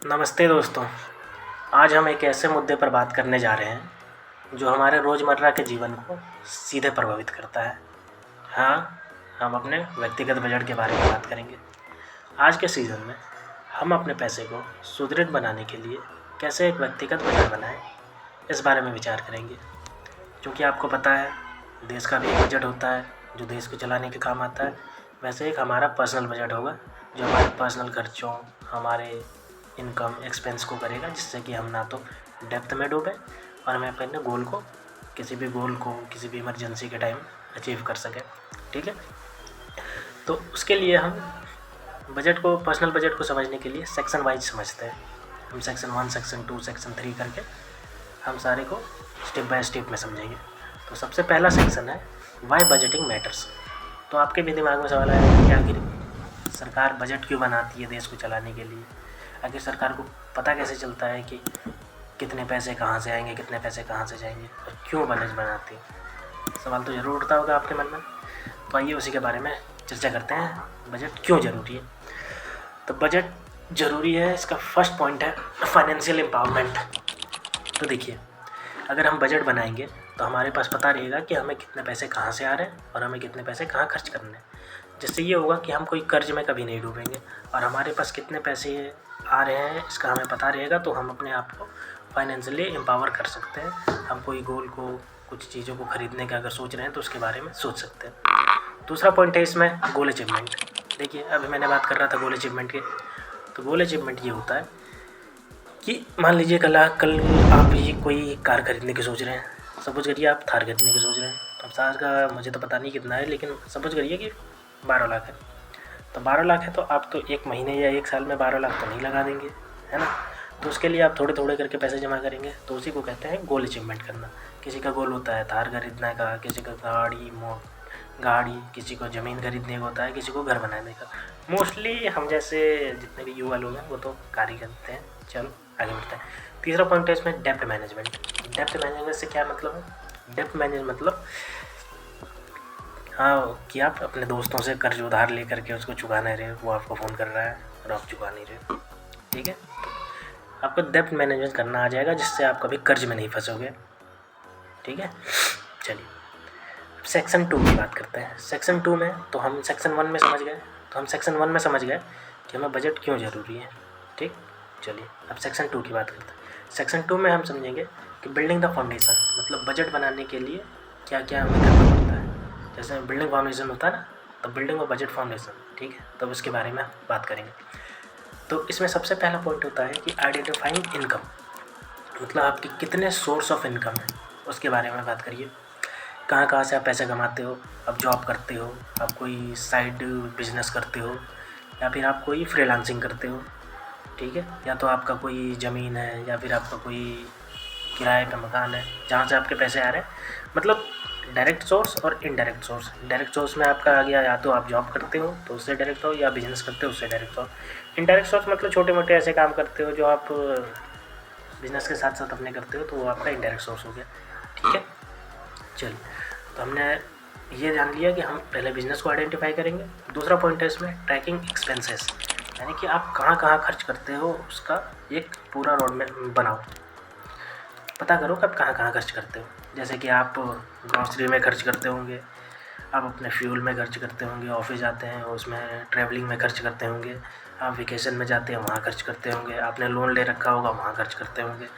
नमस्ते दोस्तों। आज हम एक ऐसे मुद्दे पर बात करने जा रहे हैं जो हमारे रोज़मर्रा के जीवन को सीधे प्रभावित करता है। हाँ, हम अपने व्यक्तिगत बजट के बारे में बात करेंगे। आज के सीज़न में हम अपने पैसे को सुदृढ़ बनाने के लिए कैसे एक व्यक्तिगत बजट बनाएं, इस बारे में विचार करेंगे। क्योंकि आपको पता है, देश का भी एक बजट होता है जो देश को चलाने के काम आता है। वैसे एक हमारा पर्सनल बजट होगा जो हमारे पर्सनल खर्चों, हमारे इनकम, एक्सपेंस को करेगा, जिससे कि हम ना तो डेप्थ में डूबें और हमें अपने गोल को, किसी भी इमरजेंसी के टाइम अचीव कर सकें। ठीक है, तो उसके लिए हम पर्सनल बजट को समझने के लिए सेक्शन वाइज समझते हैं। हम सेक्शन 1, सेक्शन 2, सेक्शन 3 करके हम सारे को स्टेप बाय स्टेप में समझेंगे। तो सबसे पहला सेक्शन है वाई बजटिंग मैटर्स। तो आपके भी दिमाग में सवाल आएगा कि आखिर सरकार बजट क्यों बनाती है देश को चलाने के लिए। आखिर सरकार को पता कैसे चलता है कि कितने पैसे कहाँ से आएंगे, कितने पैसे कहाँ से जाएंगे, और क्यों बजट बनाती है। सवाल तो ज़रूर उठता होगा आपके मन में। तो आइए उसी के बारे में चर्चा करते हैं, बजट क्यों ज़रूरी है। तो बजट ज़रूरी है, इसका फर्स्ट पॉइंट है फाइनेंशियल एम्पावरमेंट। तो देखिए, अगर हम बजट बनाएंगे तो हमारे पास पता रहेगा कि हमें कितने पैसे कहाँ से आ रहे हैं और हमें कितने पैसे कहाँ खर्च करने हैं। जिससे ये होगा कि हम कोई कर्ज में कभी नहीं डूबेंगे, और हमारे पास कितने पैसे आ रहे हैं इसका हमें पता रहेगा, तो हम अपने आप को फाइनेंशियली एम्पावर कर सकते हैं। हम कोई गोल को, कुछ चीज़ों को ख़रीदने का अगर सोच रहे हैं तो उसके बारे में सोच सकते हैं। दूसरा पॉइंट है इसमें गोल अचीवमेंट। देखिए, अभी मैंने बात कर रहा था गोल अचीवमेंट के। तो गोल अचीवमेंट ये होता है कि मान लीजिए कल आप ये कोई कार खरीदने की सोच रहे हैं। सपोज करिए आप थार खरीदने की सोच रहे हैं। अब थार का मुझे तो पता नहीं कितना है, लेकिन सपोज करिए कि 12 लाख है। तो 12 लाख है तो आप तो एक महीने या एक साल में 12 लाख तो नहीं लगा देंगे, है ना। तो उसके लिए आप थोड़े थोड़े करके पैसे जमा करेंगे। तो उसी को कहते हैं गोल अचीवमेंट करना। किसी का गोल होता है थार खरीदने का, किसी का गाड़ी, किसी को ज़मीन खरीदने का होता है, किसी को घर बनाने का। मोस्टली हम जैसे जितने भी युवा लोग हैं वो तो कार ही खरीदते हैं। चलो आगे बढ़ते हैं। तीसरा पॉइंट है इसमें डेप्ट मैनेजमेंट। डेप्ट मैनेजमेंट से क्या मतलब है? डेप्ट मैनेजमेंट मतलब हाँ, कि आप अपने दोस्तों से कर्ज उधार ले करके उसको चुका नहीं रहे, वो आपको फ़ोन कर रहा है और आप चुका नहीं रहे। ठीक है, आपको डेप्ट मैनेजमेंट करना आ जाएगा, जिससे आप कभी कर्ज में नहीं फंसोगे। ठीक है, चलिए सेक्शन 2 की बात करते हैं। सेक्शन 2 में तो हम सेक्शन 1 में समझ गए। कि हमें बजट क्यों ज़रूरी है। ठीक, चलिए अब सेक्शन 2 की बात करते हैं। सेक्शन 2 में हम समझेंगे कि बिल्डिंग द फाउंडेशन, मतलब बजट बनाने के लिए क्या क्या हमें करना पड़ता है। जैसे बिल्डिंग फाउंडेशन होता है ना, तो बिल्डिंग और बजट फाउंडेशन। ठीक है, तब इसके बारे में बात करेंगे। तो इसमें सबसे पहला पॉइंट होता है कि आइडेंटिफाइंग इनकम, मतलब आपके कितने सोर्स ऑफ इनकम है उसके बारे में बात करिए। कहाँ कहाँ से आप पैसे कमाते हो। आप जॉब करते हो, आप कोई साइड बिजनेस करते हो, या फिर आप कोई फ्रीलांसिंग करते हो। ठीक है, या तो आपका कोई ज़मीन है, या फिर आपका कोई किराए का मकान है जहाँ से आपके पैसे आ रहे हैं। मतलब डायरेक्ट सोर्स और इनडायरेक्ट सोर्स। डायरेक्ट सोर्स में आपका आ गया, या तो आप जॉब करते हो तो उससे डायरेक्ट हो, या बिजनेस करते हो उससे डायरेक्ट हो। इनडायरेक्ट सोर्स मतलब छोटे मोटे ऐसे काम करते हो जो आप बिजनेस के साथ साथ अपने करते हो, तो वो आपका इनडायरेक्ट सोर्स हो गया। ठीक है, चलिए तो हमने ये जान लिया कि हम पहले बिजनेस को आइडेंटिफाई करेंगे। दूसरा पॉइंट है इसमें ट्रैकिंग एक्सपेंसेस, यानी कि आप कहाँ कहाँ खर्च करते हो उसका एक पूरा रोड मैप बनाओ। पता करो कि आप कहाँ कहाँ खर्च करते हो। जैसे कि आप ग्रॉसरी में खर्च करते होंगे, आप अपने फ्यूल में खर्च करते होंगे, ऑफिस जाते हैं उसमें ट्रैवलिंग में खर्च करते होंगे, आप वेकेशन में जाते हैं वहाँ खर्च करते होंगे, आपने लोन ले रखा होगा वहाँ खर्च करते होंगे,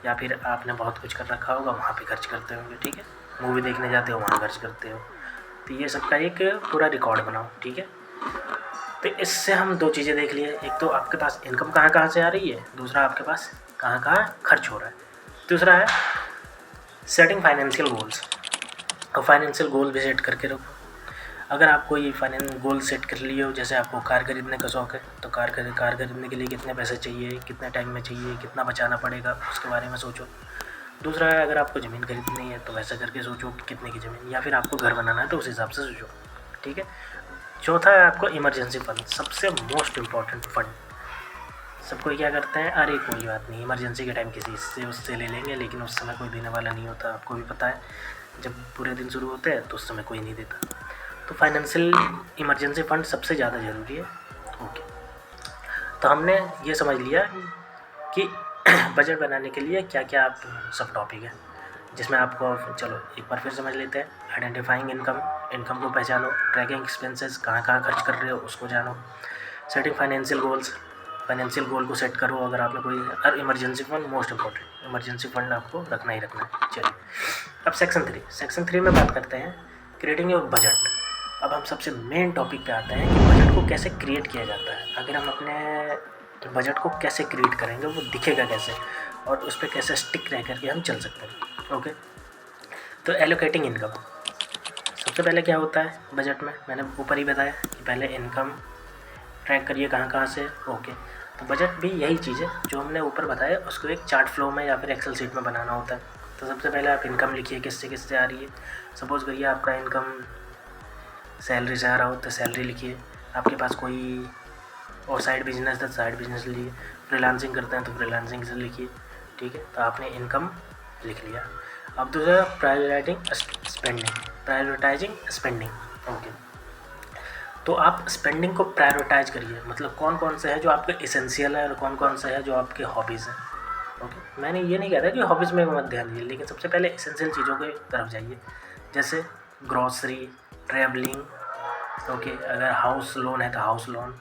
या फिर आपने बहुत कुछ कर रखा होगा वहाँ पे खर्च करते होंगे। ठीक है, मूवी देखने जाते हो वहाँ खर्च करते हो। तो ये सबका एक पूरा रिकॉर्ड बनाओ। ठीक है, तो इससे हम दो चीज़ें देख लिए। एक तो आपके पास इनकम कहाँ कहाँ से आ रही है, दूसरा आपके पास कहाँ कहाँ खर्च हो रहा है। दूसरा है सेटिंग फाइनेंशियल गोल्स। और फाइनेंशियल गोल भी सेट करके रखो। अगर आप कोई फाइनेंस गोल सेट कर लिए हो, जैसे आपको कार खरीदने का शौक़ है, तो कार खरीदने के लिए कितने पैसे चाहिए, कितने टाइम में चाहिए, कितना बचाना पड़ेगा, उसके बारे में सोचो। दूसरा है अगर आपको ज़मीन खरीदनी है तो वैसा करके सोचो कि कितने की ज़मीन, या फिर आपको घर बनाना है तो उस हिसाब से सोचो। ठीक है, चौथा है आपको इमरजेंसी फंड, सबसे मोस्ट इम्पॉर्टेंट फंड। सब कोई क्या करते हैं, अरे कोई बात नहीं, इमरजेंसी के टाइम किसी से उससे ले लेंगे, लेकिन उस समय कोई देने वाला नहीं होता। आपको भी पता है, जब पूरे दिन शुरू होते हैं तो उस समय कोई नहीं देता। तो फाइनेंशियल इमरजेंसी फ़ंड सबसे ज़्यादा ज़रूरी है। ओके, तो हमने ये समझ लिया कि बजट बनाने के लिए क्या क्या आप सब टॉपिक है, जिसमें आपको चलो एक बार फिर समझ लेते हैं। आइडेंटिफाइंग इनकम, इनकम को पहचानो। ट्रैकिंग एक्सपेंसेस, कहाँ कहाँ खर्च कर रहे हो उसको जानो। Setting financial goals, financial goal को सेट करो अगर आपने कोई। और emergency fund most important, emergency fund आपको रखना ही रखना है। चलिए अब सेक्शन 3 में बात करते हैं क्रिएटिंग योर बजट। अब हम सबसे मेन टॉपिक पे आते हैं कि बजट को कैसे क्रिएट किया जाता है। अगर हम अपने बजट को कैसे क्रिएट करेंगे, वो दिखेगा कैसे और उस पर कैसे स्टिक रह करके हम चल सकते हैं। ओके, तो एलोकेटिंग इनकम। सबसे पहले क्या होता है बजट में, मैंने ऊपर ही बताया कि पहले इनकम ट्रैक करिए कहाँ कहाँ से। ओके, तो बजट भी यही चीज़ है जो हमने ऊपर बताया, उसको एक चार्ट फ्लो में या फिर एक्सेल शीट में बनाना होता है। तो सबसे पहले आप इनकम लिखिए, किससे किससे आ रही है। सपोज़ करिए आपका इनकम सैलरी से आ रहा हो तो सैलरी लिखिए। आपके पास कोई और साइड बिजनेस है तो साइड बिजनेस लिखिए। फ्रीलांसिंग करते हैं तो फ्रीलांसिंग से लिखिए। ठीक है, तो आपने इनकम लिख लिया। अब दूसरा प्रायोरिटाइजिंग स्पेंडिंग। ओके, तो आप स्पेंडिंग को प्रायोरिटाइज करिए, मतलब कौन कौन से है जो आपके इसेंशियल है और कौन कौन से है जो आपके हॉबीज़ हैं। ओके, मैंने ये नहीं कह रहा कि हॉबीज़ में मत ध्यान दीजिए, लेकिन सबसे पहले इसेंशियल चीज़ों की तरफ जाइए, जैसे ग्रॉसरी, ट्रैवलिंग। ओके, अगर हाउस लोन है तो हाउस लोन।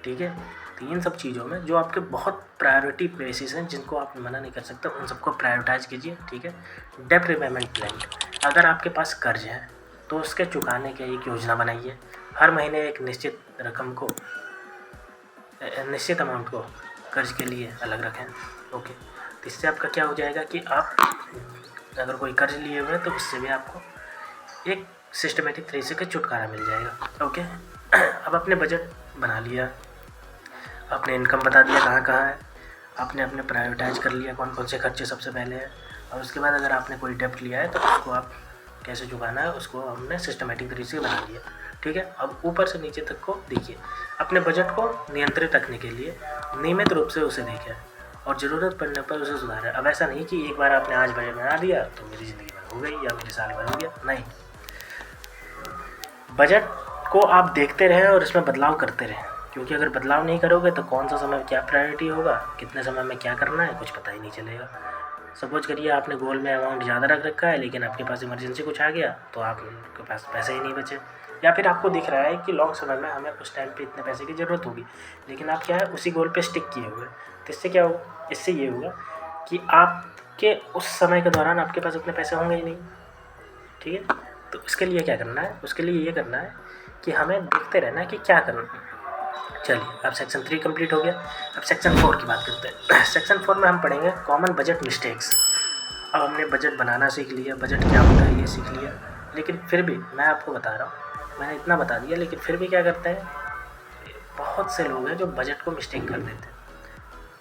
ठीक है, तो इन सब चीज़ों में जो आपके बहुत प्रायोरिटी बेसिस हैं जिनको आप मना नहीं कर सकते, उन सबको प्रायोरिटाइज कीजिए। ठीक है, डेब्ट रिपेमेंट प्लान। अगर आपके पास कर्ज है तो उसके चुकाने की एक योजना बनाइए। हर महीने एक निश्चित रकम को, निश्चित अमाउंट को कर्ज के लिए अलग रखें। ओके, तो इससे आपका क्या हो जाएगा कि आप अगर कोई कर्ज लिए हुए हैं तो उससे भी आपको एक सिस्टमेटिक तरीके से छुटकारा मिल जाएगा। ओके, अब आपने बजट बना लिया, आपने इनकम बता दिया कहाँ कहाँ है, आपने अपने प्रायोरिटाइज कर लिया कौन कौन से खर्चे सबसे पहले हैं, और उसके बाद अगर आपने कोई डेब्ट लिया है तो उसको आप कैसे चुकाना है उसको हमने सिस्टमेटिक तरीके से बना लिया। ठीक है, अब ऊपर से नीचे तक को देखिए। अपने बजट को नियंत्रित रखने के लिए नियमित रूप से उसे देखें और ज़रूरत पड़ने पर उसे सुधारें। अब ऐसा नहीं कि एक बार आपने आज बजट बना दिया तो मेरी ज़िंदगी भर हो गई या मेरे साल भर हो गया, नहीं। बजट को आप देखते रहें और इसमें बदलाव करते रहें, क्योंकि अगर बदलाव नहीं करोगे तो कौन सा समय क्या प्रायोरिटी होगा, कितने समय में क्या करना है, कुछ पता ही नहीं चलेगा। सपोज करिए आपने गोल में अमाउंट ज़्यादा रख रखा है लेकिन आपके पास इमरजेंसी कुछ आ गया तो आपके पास पैसे ही नहीं बचे, या फिर आपको दिख रहा है कि लॉन्ग समय में हमें उस टाइम पे इतने पैसे की ज़रूरत होगी, लेकिन आप क्या है उसी गोल पे स्टिक किए हुए। तो इससे क्या होगा, इससे ये होगा कि आपके उस समय के दौरान आपके पास उतने पैसे होंगे ही नहीं। ठीक है, तो उसके लिए क्या करना है, उसके लिए ये करना है कि हमें देखते रहना है कि क्या करना है। चलिए, अब सेक्शन 3 कंप्लीट हो गया। अब सेक्शन 4 की बात करते हैं। सेक्शन 4 में हम पढ़ेंगे कॉमन बजट मिस्टेक्स। अब हमने बजट बनाना सीख लिया, बजट क्या होता है ये सीख लिया, लेकिन फिर भी मैं आपको बता रहा हूँ, मैंने इतना बता दिया लेकिन फिर भी क्या करते हैं, बहुत से लोग हैं जो बजट को मिस्टेक कर देते हैं।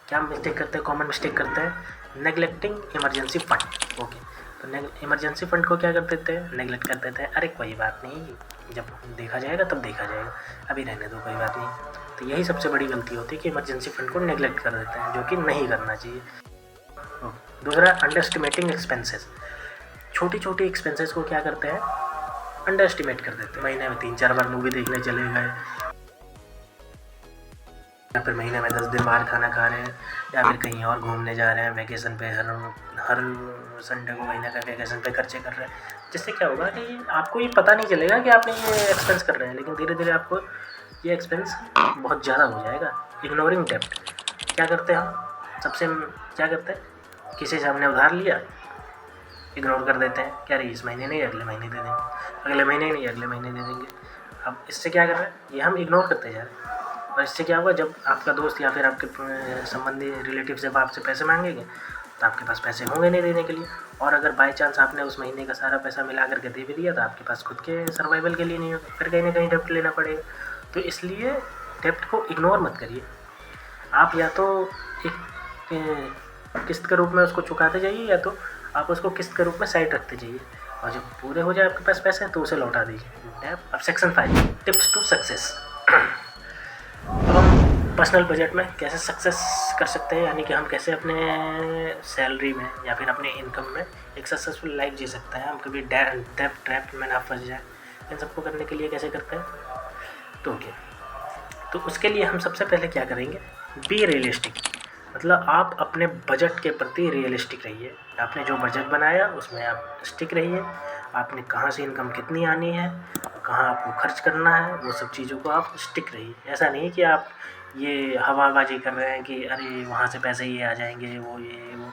क्या मिस्टेक करते हैं, कॉमन मिस्टेक करते हैं, नेगलेक्टिंग इमरजेंसी फंड। ओके, तो इमरजेंसी फंड को क्या कर देते हैं, नेगलेक्ट कर देते हैं। अरे कोई बात नहीं, जब देखा जाएगा तब देखा जाएगा, अभी रहने दो, कोई बात नहीं। तो यही सबसे बड़ी गलती होती है कि इमरजेंसी फंड को नेगलेक्ट कर देते हैं, जो कि नहीं करना चाहिए। दूसरा, अंडर एस्टिमेटिंग एक्सपेंसेस। छोटी छोटी एक्सपेंसेस को क्या करते हैं, अंडर एस्टिमेट कर देते हैं। महीने में 3-4 बार मूवी देखने चले गए, या फिर महीने में 10 दिन बाहर खाना खा रहे हैं, या फिर कहीं और घूमने जा रहे हैं वैकेशन पे, हर संडे को महीने का वैकेशन पे खर्चे कर रहे हैं। जिससे क्या होगा कि आपको ये पता नहीं चलेगा कि आपने ये एक्सपेंस कर रहे हैं, लेकिन धीरे धीरे आपको ये एक्सपेंस बहुत ज़्यादा हो जाएगा। इग्नोरिंग डेब्ट। क्या करते हैं हम, सबसे क्या करते हैं, किसी से हमने उधार लिया, इग्नोर कर देते हैं, क्या रही इस महीने नहीं अगले महीने दे देंगे, अगले महीने नहीं अगले महीने दे देंगे। अब इससे क्या कर रहे हैं, ये हम इग्नोर करते जा रहे हैं। और इससे क्या होगा, जब आपका दोस्त या फिर आपके संबंधी रिलेटिव जब आपसे पैसे मांगेंगे तो आपके पास पैसे होंगे नहीं देने के लिए। और अगर बाय चांस आपने उस महीने का सारा पैसा मिला करके दे भी दिया तो आपके पास खुद के सर्वाइवल के लिए नहीं होगा, फिर कहीं ना कहीं डेप्ट लेना पड़ेगा। तो इसलिए डेप्ट को इग्नोर मत करिए, आप या तो एक किस्त के रूप में उसको चुकाते जाइए, या तो आप उसको किस्त के रूप में साइड रखते जाइए, और जब पूरे हो जाए आपके पास पैसे तो उसे लौटा दीजिए। अब सेक्शन 5, टिप्स टू सक्सेस। अब हम पर्सनल बजट में कैसे सक्सेस कर सकते हैं, यानी कि हम कैसे अपने सैलरी में या फिर अपने इनकम में एक सक्सेसफुल लाइफ जी सकते हैं, हम कभी डेब्ट ट्रैप में ना फंस जाए। इन सबको करने के लिए कैसे करते हैं, तो ओके, तो उसके लिए हम सबसे पहले क्या करेंगे, बी रियलिस्टिक। मतलब आप अपने बजट के प्रति रियलिस्टिक रहिए। आपने जो बजट बनाया उसमें आप स्टिक रहिए। आपने कहाँ से इनकम कितनी आनी है, कहाँ आपको खर्च करना है, वो सब चीज़ों को आप स्टिक रहिए। ऐसा नहीं कि आप ये हवाबाजी कर रहे हैं कि अरे वहाँ से पैसे ये आ जाएंगे, वो ये वो,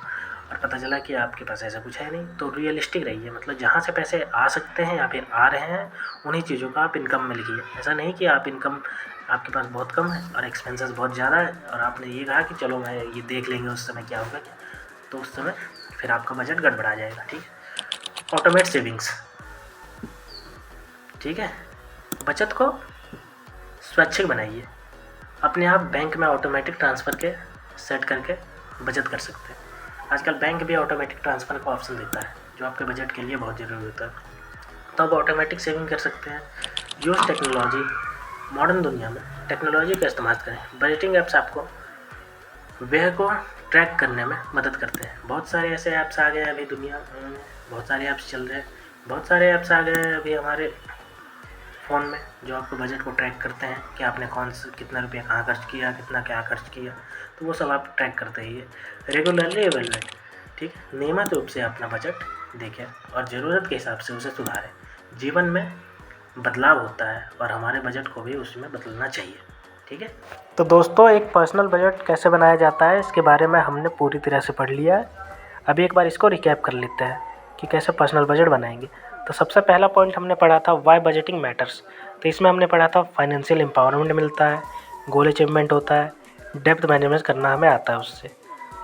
और पता चला कि आपके पास ऐसा कुछ है नहीं। तो रियलिस्टिक रहिए, मतलब जहाँ से पैसे आ सकते हैं या फिर आ रहे हैं उन्हीं चीज़ों का आप इनकम में लिखिए। ऐसा नहीं कि आप इनकम आपके पास बहुत कम है और एक्सपेंसेस बहुत ज़्यादा है और आपने ये कहा कि चलो मैं ये देख लेंगे उस समय क्या होगा क्या, तो उस समय फिर आपका बजट गड़बड़ा जाएगा। ठीक है। ऑटोमेट सेविंग्स, ठीक है। बचत को स्वैच्छिक बनाइए। अपने आप बैंक में ऑटोमेटिक ट्रांसफ़र के सेट करके बचत कर सकते हैं। आजकल बैंक भी ऑटोमेटिक ट्रांसफ़र का ऑप्शन देता है जो आपके बजट के लिए बहुत ज़रूरी होता है, तो आप ऑटोमेटिक सेविंग कर सकते हैं। यूज़ टेक्नोलॉजी, मॉडर्न दुनिया में टेक्नोलॉजी का इस्तेमाल करें। बजटिंग ऐप्स आपको व्यय को ट्रैक करने में मदद करते हैं। बहुत सारे ऐसे ऐप्स आ गए हैं अभी दुनिया में, बहुत सारे ऐप्स चल रहे हैं, बहुत सारे ऐप्स आ गए हैं अभी हमारे फ़ोन में जो आपको बजट को ट्रैक करते हैं कि आपने कौन से कितना रुपया कहाँ खर्च किया, कितना क्या खर्च किया, तो वो सब आप ट्रैक करते रहिए। रेगुलरली इवैल्यूएट, ठीक है। नियमित रूप से अपना बजट देखें और ज़रूरत के हिसाब से उसे सुधारें। जीवन में बदलाव होता है और हमारे बजट को भी उसमें बदलना चाहिए, ठीक है। तो दोस्तों, एक पर्सनल बजट कैसे बनाया जाता है इसके बारे में हमने पूरी तरह से पढ़ लिया है। अभी एक बार इसको रिकैप कर लेते हैं कि कैसे पर्सनल बजट बनाएंगे। तो सबसे पहला पॉइंट हमने पढ़ा था वाई बजटिंग मैटर्स। तो इसमें हमने पढ़ा था फाइनेंशियल एम्पावरमेंट मिलता है, गोल अचीवमेंट होता है, डेप्थ मैनेजमेंट करना हमें आता है उससे।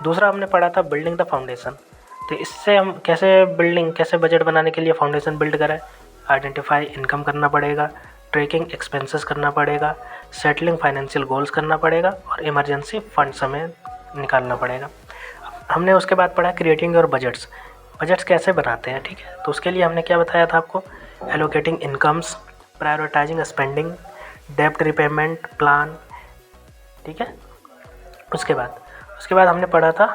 दूसरा हमने पढ़ा था बिल्डिंग द फाउंडेशन। तो इससे हम कैसे बजट बनाने के लिए फाउंडेशन बिल्ड करें। आइडेंटिफाई इनकम करना पड़ेगा, ट्रैकिंग एक्सपेंसेस करना पड़ेगा, सेटलिंग फाइनेंशियल गोल्स करना पड़ेगा और इमरजेंसी फंड्स हमें निकालना पड़ेगा। हमने उसके बाद पढ़ा क्रिएटिंग और बजट्स कैसे बनाते हैं, ठीक है। तो उसके लिए हमने क्या बताया था आपको, एलोकेटिंग इनकम्स, प्रायोरिटाइजिंग स्पेंडिंग, डेब्ट रिपेमेंट प्लान, ठीक है। उसके बाद हमने पढ़ा था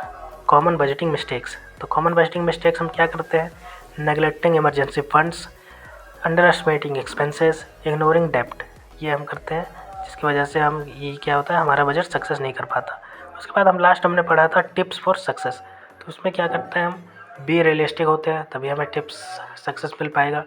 कॉमन बजटिंग मिस्टेक्स। तो कॉमन बजटिंग मिस्टेक्स हम क्या करते हैं, neglecting emergency funds, underestimating expenses, ignoring डेब्ट, ये हम करते हैं जिसकी वजह से हम ये क्या होता है हमारा बजट सक्सेस नहीं कर पाता। उसके बाद हमने पढ़ा था टिप्स फॉर सक्सेस। तो उसमें क्या करते हैं हम, बी रियलिस्टिक होते हैं तभी हमें टिप्स सक्सेस मिल पाएगा।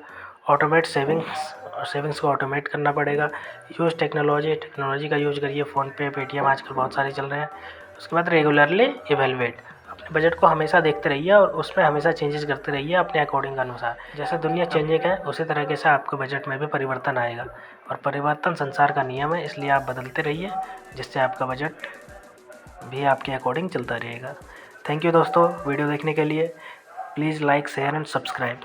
ऑटोमेट सेविंग्स, और सेविंग्स को ऑटोमेट करना पड़ेगा। यूज़ टेक्नोलॉजी का यूज़ करिए, फ़ोनपे पेटीएम आजकल बहुत सारे चल रहे हैं। उसके बाद रेगुलरली इवेलुएट, अपने बजट को हमेशा देखते रहिए और उसमें हमेशा चेंजेस करते रहिए अपने अकॉर्डिंग अनुसार। जैसे दुनिया चेंजिंग है उसी तरीके से आपके बजट में भी परिवर्तन आएगा और परिवर्तन संसार का नियम है, इसलिए आप बदलते रहिए जिससे आपका बजट भी आपके अकॉर्डिंग चलता रहेगा। थैंक यू दोस्तों वीडियो देखने के लिए। Please like share and subscribe.